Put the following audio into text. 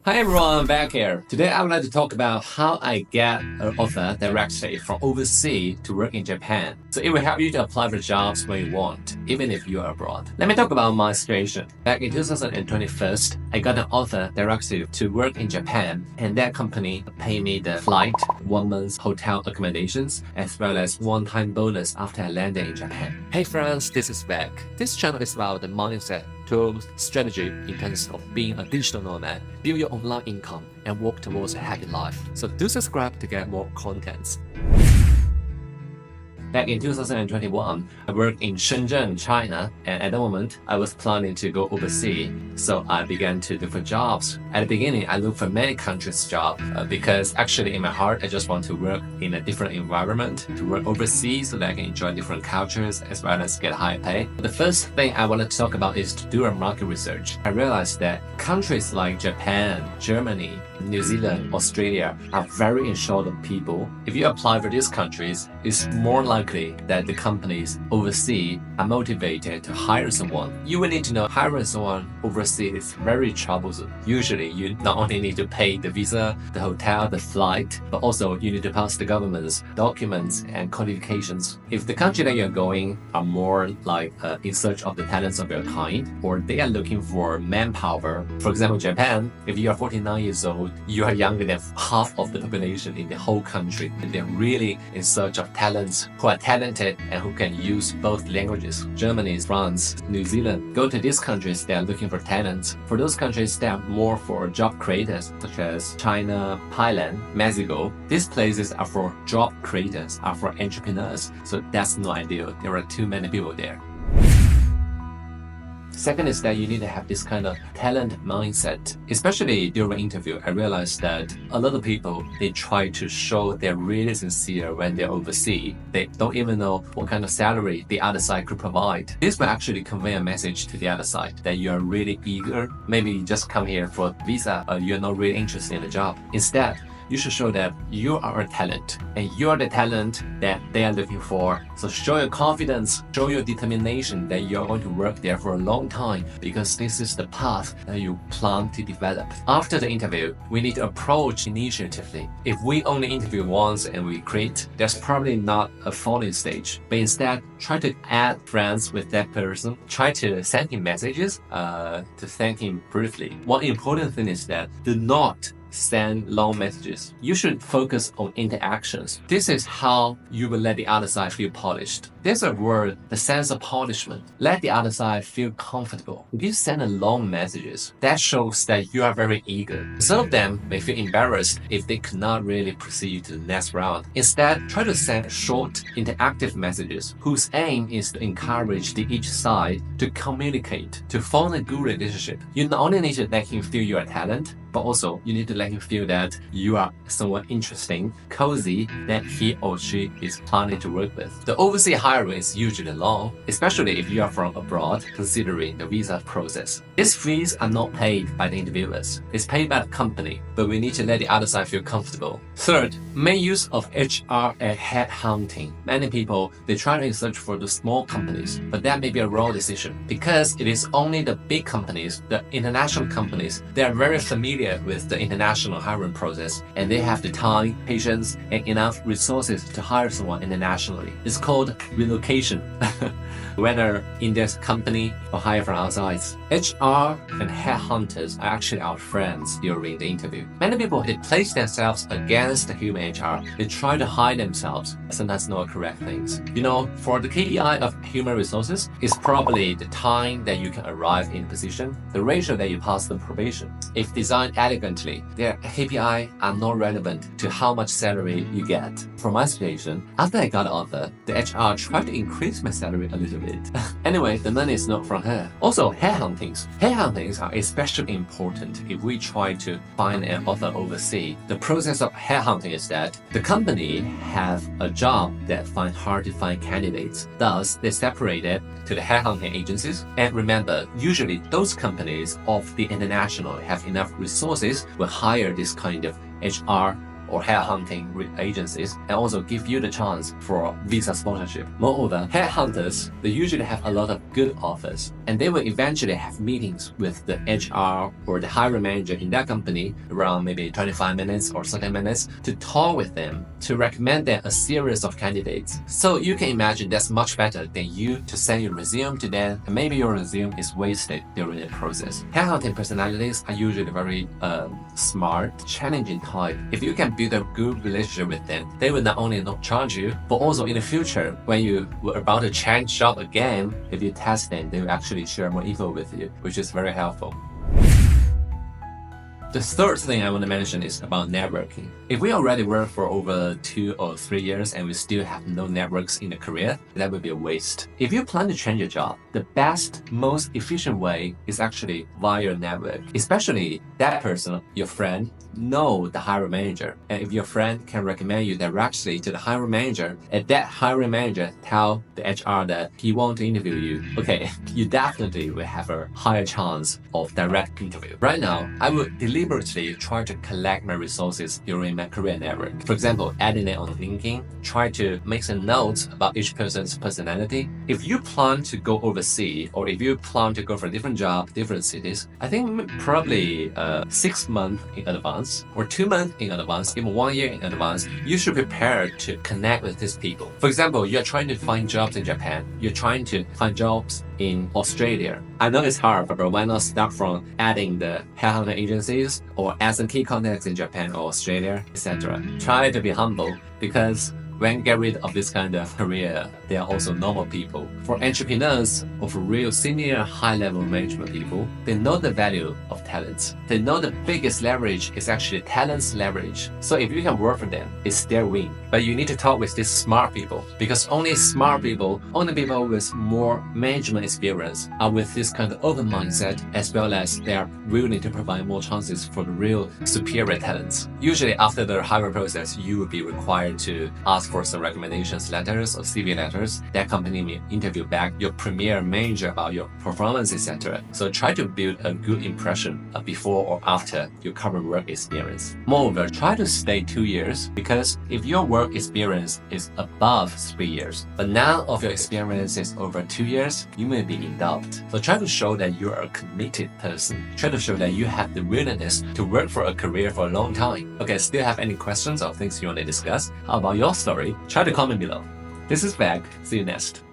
Hi everyone, I'm Vec here. Today I would like to talk about how I get an offer directly from overseas to work in Japan. So it will help you to apply for jobs when you want, even if you are abroad. Let me talk about my situation. Back in 2021, I got an offer directly to work in Japan, and that company paid me the flight, 1 month hotel accommodations, as well as one-time bonus after I landed in Japan. Hey friends, this is Vec. This channel is about the mindset, tools, strategy in terms of being a digital nomad, build your online income, and work towards a happy life. So do subscribe to get more contents. Back in 2021, I worked in Shenzhen, China, and at the moment, I was planning to go overseas, so I began to look for jobs. At the beginning, I looked for many countries' jobs because actually in my heart, I just want to work in a different environment, to work overseas so that I can enjoy different cultures as well as get high pay. The first thing I want to talk about is to do a market research. I realized that countries like Japan, Germany, New Zealand, Australia are very in short of people. If you apply for these countries, it's more likely that the companies overseas are motivated to hire someone. You will need to know hiring someone overseas is very troublesome. Usually, you not only need to pay the visa, the hotel, the flight, but also you need to pass the government's documents and qualifications. If the country that you're going are more like in search of the talents of your kind, or they are looking for manpower, for example, Japan, if you are 49 years old, you are younger than half of the population in the whole country. And they're really in search of talents who are talented and who can use both languages. Germany, France, New Zealand. Go to these countries, they are looking for talents. For those countries, they are more for job creators, such as China, Thailand, Mexico. These places are for job creators, are for entrepreneurs. So that's not ideal. There are too many people there. Second is that you need to have this kind of talent mindset. Especially during interview, I realized that a lot of people, they try to show they're really sincere when they're overseas. They don't even know what kind of salary the other side could provide. This will actually convey a message to the other side that you are really eager. Maybe you just come here for a visa, or you're not really interested in the job. Instead, you should show that you are a talent and you are the talent that they are looking for. So show your confidence, show your determination that you're going to work there for a long time because this is the path that you plan to develop. After the interview, we need to approach initiatively. If we only interview once and we quit, there's probably not a falling stage. But instead, try to add friends with that person. Try to send him messages to thank him briefly. One important thing is that do not send long messages. You should focus on interactions. This is how you will let the other side feel polished. There's a word, the sense of polishment. Let the other side feel comfortable. If you send a long messages, that shows that you are very eager. Some of them may feel embarrassed if they could not really proceed to the next round. Instead, try to send short, interactive messages whose aim is to encourage each side to communicate, to form a good relationship. You not only need to let him feel your talent, but also you need to let him feel that you are someone interesting, cozy, that he or she is planning to work with. The overseas hiring is usually long, especially if you are from abroad, considering the visa process. These fees are not paid by the interviewers. It's paid by the company, but we need to let the other side feel comfortable. Third, make use of HR and headhunting. Many people, they try to search for the small companies, but that may be a wrong decision because it is only the big companies, the international companies, they are very familiar with the international hiring process and they have the time, patience, and enough resources to hire someone internationally. It's called relocation, whether in this company or hire from outside. HR and headhunters are actually our friends during the interview. Many people, they place themselves against the human HR. They try to hide themselves, sometimes not correct things. You know, for the KPI of human resources, it's probably the time that you can arrive in position, the ratio that you pass the probation. If designed elegantly, their KPI are not relevant to how much salary you get. For my situation, after I got the offer, the HR tried to increase my salary a little bit. Anyway, the money is not from her. Also, headhuntings. Headhuntings are especially important if we try to find an offer overseas. The process of headhunting is that the company have a job that find hard to find candidates. Thus, they separate it to the headhunting agencies. And remember, usually those companies of the international have enough resources will hire this kind of HR or headhunting agencies and also give you the chance for visa sponsorship. Moreover, headhunters, they usually have a lot of good offers. and they will eventually have meetings with the HR or the hiring manager in that company around maybe 25 minutes or 30 minutes to talk with them, to recommend them a series of candidates. So you can imagine that's much better than you to send your resume to them, and maybe your resume is wasted during the process. Headhunting personalities are usually very smart, challenging type. If you can build a good relationship with them, they will not only not charge you, but also in the future, when you were about to change job again, if you test them, they will actually share more info with you, which is very helpful. The third thing I want to mention is about networking. If we already work for over 2 or 3 years and we still have no networks in the career, that would be a waste. If you plan to change your job, the best, most efficient way is actually via your network. Especially that person, your friend, know the hiring manager. And if your friend can recommend you directly to the hiring manager, and that hiring manager tell the HR that he wants to interview you, okay, you definitely will have a higher chance of direct interview. Right now, I would deliberately try to collect my resources during my career network. For example, adding it on LinkedIn, try to make some notes about each person's personality. If you plan to go overseas, or if you plan to go for a different job, different cities, I think probably 6 months in advance, or 2 months in advance, even 1 year in advance, you should prepare to connect with these people. For example, you're trying to find jobs in Japan, you're trying to find jobs in Australia. I know it's hard, but why not start from adding the headhunting agencies or add some key contacts in Japan or Australia, etc. Try to be humble, because when you get rid of this kind of career, they are also normal people. For entrepreneurs or for real senior high-level management people, they know the value of talents. They know the biggest leverage is actually talent's leverage. So if you can work for them, it's their win. But you need to talk with these smart people, because only smart people, only people with more management experience are with this kind of open mindset, as well as they are willing to provide more chances for the real superior talents. Usually after the hiring process, you will be required to ask for some recommendations letters or CV letters. That company may interview back your premier manager about your performance, etc. So try to build a good impression before or after your current work experience. Moreover, try to stay 2 years, because if your work experience is above 3 years, but none of your experience is over 2 years, you may be in doubt. So try to show that you are a committed person. Try to show that you have the willingness to work for a career for a long time. Okay, still have any questions or things you want to discuss? How about your story? Try to comment below. This is Vec. See you next.